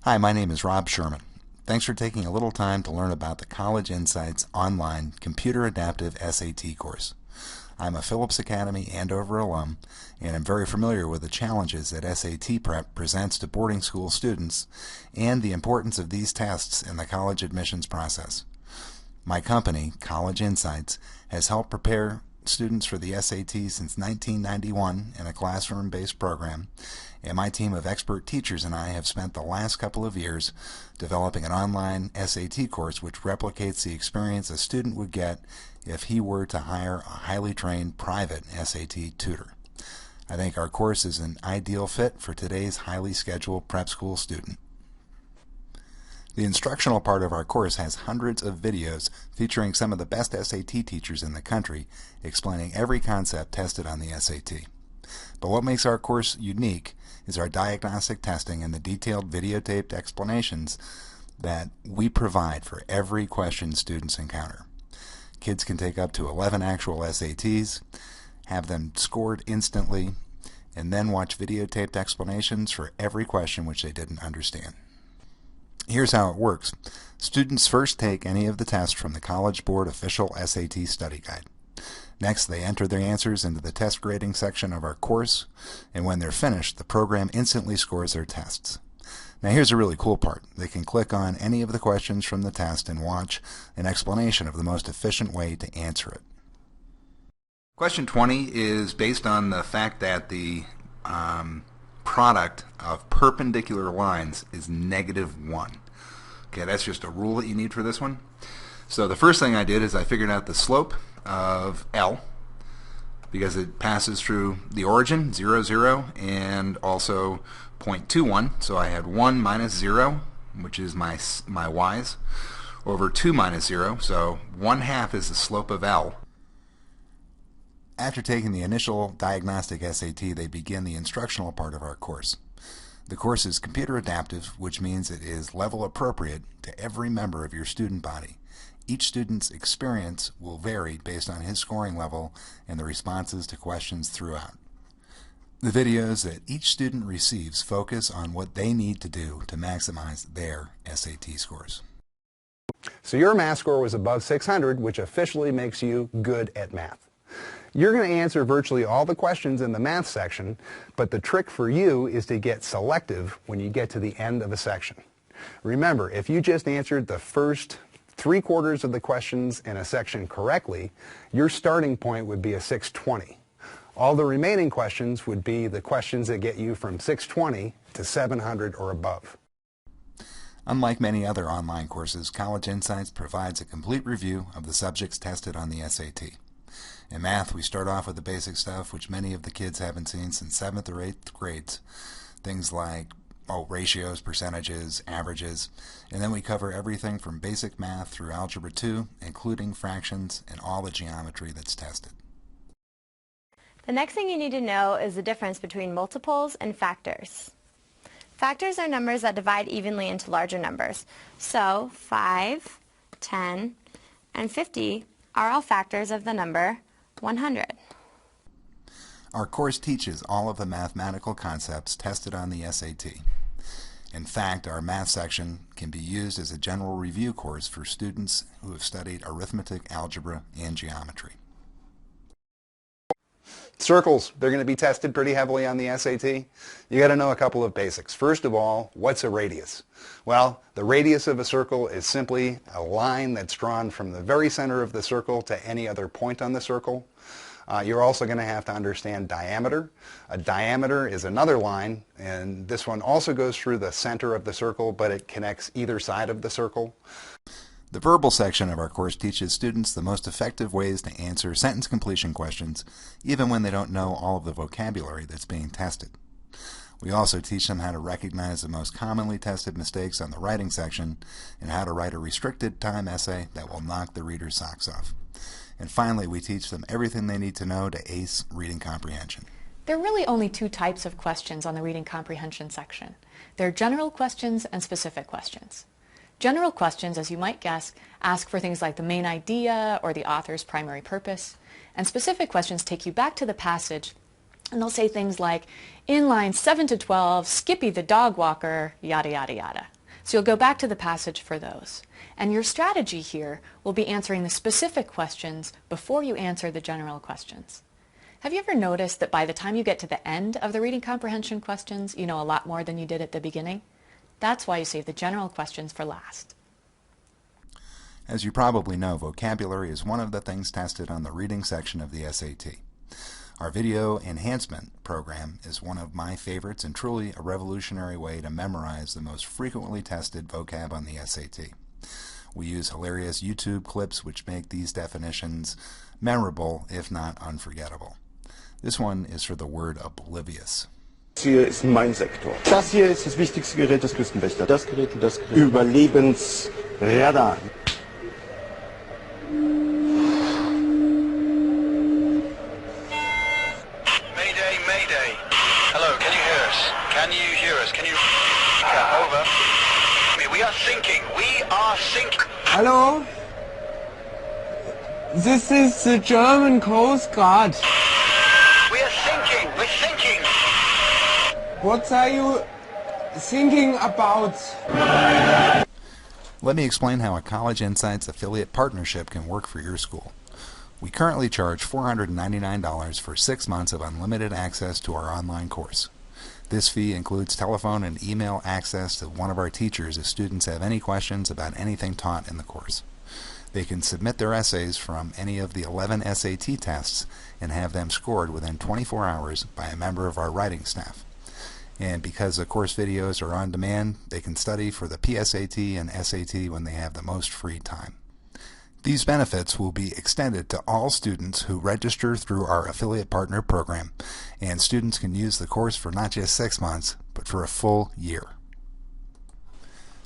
Hi, my name is Rob Sherman. Thanks for taking a little time to learn about the College Insights online Computer Adaptive SAT course. I'm a Phillips Academy Andover alum, and I'm very familiar with the challenges that SAT Prep presents to boarding school students and the importance of these tests in the college admissions process. My company, College Insights, has helped prepare students for the SAT since 1991 in a classroom-based program, and my team of expert teachers and I have spent the last couple of years developing an online SAT course which replicates the experience a student would get if he were to hire a highly trained private SAT tutor. I think our course is an ideal fit for today's highly scheduled prep school student. The instructional part of our course has hundreds of videos featuring some of the best SAT teachers in the country explaining every concept tested on the SAT. But what makes our course unique is our diagnostic testing and the detailed videotaped explanations that we provide for every question students encounter. Kids can take up to 11 actual SATs, have them scored instantly, and then watch videotaped explanations for every question which they didn't understand. Here's how it works. Students first take any of the tests from the College Board official SAT study guide. Next, they enter their answers into the test grading section of our course, and when they're finished, the program instantly scores their tests. Now here's a really cool part. They can click on any of the questions from the test and watch an explanation of the most efficient way to answer it. Question 20 is based on the fact that the product of perpendicular lines is -1. Okay, that's just a rule that you need for this one. So the first thing I did is I figured out the slope of L because it passes through the origin, 0, 0, and also 0.21. So I had 1 minus 0, which is my y's, over 2 minus 0. So 1/2 is the slope of L. After taking the initial diagnostic SAT, they begin the instructional part of our course. The course is computer adaptive, which means it is level appropriate to every member of your student body. Each student's experience will vary based on his scoring level and the responses to questions throughout. The videos that each student receives focus on what they need to do to maximize their SAT scores. So your math score was above 600, which officially makes you good at math. You're going to answer virtually all the questions in the math section, but the trick for you is to get selective when you get to the end of a section. Remember, if you just answered the first 3/4 of the questions in a section correctly, your starting point would be a 620. All the remaining questions would be the questions that get you from 620 to 700 or above. Unlike many other online courses, College Insights provides a complete review of the subjects tested on the SAT. In math, we start off with the basic stuff, which many of the kids haven't seen since 7th or 8th grades. Things like ratios, percentages, averages, and then we cover everything from basic math through Algebra 2, including fractions and all the geometry that's tested. The next thing you need to know is the difference between multiples and factors. Factors are numbers that divide evenly into larger numbers. So 5, 10, and 50 are all factors of the number 100. Our course teaches all of the mathematical concepts tested on the SAT. In fact, our math section can be used as a general review course for students who have studied arithmetic, algebra, and geometry. Circles, they're going to be tested pretty heavily on the SAT. You got to know a couple of basics. First of all, what's a radius? Well, the radius of a circle is simply a line that's drawn from the very center of the circle to any other point on the circle. You're also going to have to understand diameter. A diameter is another line, and this one also goes through the center of the circle, but it connects either side of the circle. The verbal section of our course teaches students the most effective ways to answer sentence completion questions, even when they don't know all of the vocabulary that's being tested. We also teach them how to recognize the most commonly tested mistakes on the writing section and how to write a restricted time essay that will knock the reader's socks off. And finally, we teach them everything they need to know to ace reading comprehension. There are really only two types of questions on the reading comprehension section. There are general questions and specific questions. General questions, as you might guess, ask for things like the main idea or the author's primary purpose, and specific questions take you back to the passage And they'll say things like, in lines 7 to 12, Skippy the dog walker, yada, yada, yada. So you'll go back to the passage for those. And your strategy here will be answering the specific questions before you answer the general questions. Have you ever noticed that by the time you get to the end of the reading comprehension questions, you know a lot more than you did at the beginning? That's why you save the general questions for last. As you probably know, vocabulary is one of the things tested on the reading section of the SAT. Our video enhancement program is one of my favorites and truly a revolutionary way to memorize the most frequently tested vocab on the SAT. We use hilarious YouTube clips which make these definitions memorable, if not unforgettable. This one is for the word oblivious. Das hier ist mein Sektor. Das hier ist das wichtigste Gerät des Küstenwächters. Das Gerät und das Gerät. Überlebensradar. Mayday, mayday. Hello, can you hear us? Can you hear us? Can you... Over. We are sinking. We are sinking. Hello? This is the German Coast Guard. We are sinking. We're sinking. What are you thinking about? Let me explain how a College Insights affiliate partnership can work for your school. We currently charge $499 for 6 months of unlimited access to our online course. This fee includes telephone and email access to one of our teachers if students have any questions about anything taught in the course. They can submit their essays from any of the 11 SAT tests and have them scored within 24 hours by a member of our writing staff. And because the course videos are on demand, they can study for the PSAT and SAT when they have the most free time. These benefits will be extended to all students who register through our affiliate partner program, and students can use the course for not just 6 months, but for a full year.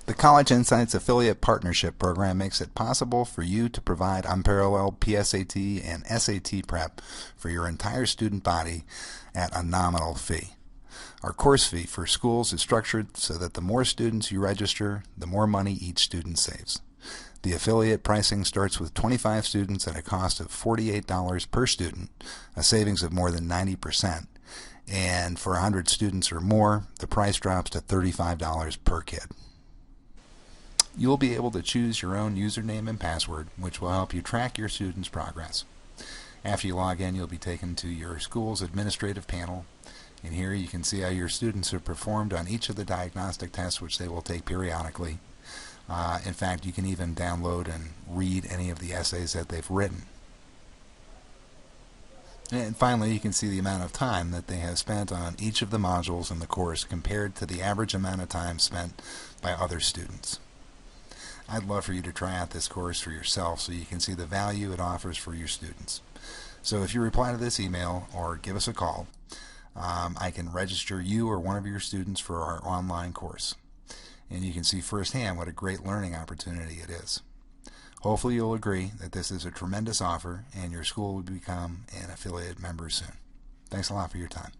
The College Insights Affiliate Partnership Program makes it possible for you to provide unparalleled PSAT and SAT prep for your entire student body at a nominal fee. Our course fee for schools is structured so that the more students you register, the more money each student saves. The affiliate pricing starts with 25 students at a cost of $48 per student, a savings of more than 90%. And for 100 students or more, the price drops to $35 per kid. You'll be able to choose your own username and password, which will help you track your students' progress. After you log in, you'll be taken to your school's administrative panel, and here you can see how your students have performed on each of the diagnostic tests which they will take periodically. In fact, you can even download and read any of the essays that they've written. And finally, you can see the amount of time that they have spent on each of the modules in the course compared to the average amount of time spent by other students. I'd love for you to try out this course for yourself so you can see the value it offers for your students. So if you reply to this email or give us a call, I can register you or one of your students for our online course. And you can see firsthand what a great learning opportunity it is. Hopefully you'll agree that this is a tremendous offer and your school will become an affiliate member soon. Thanks a lot for your time.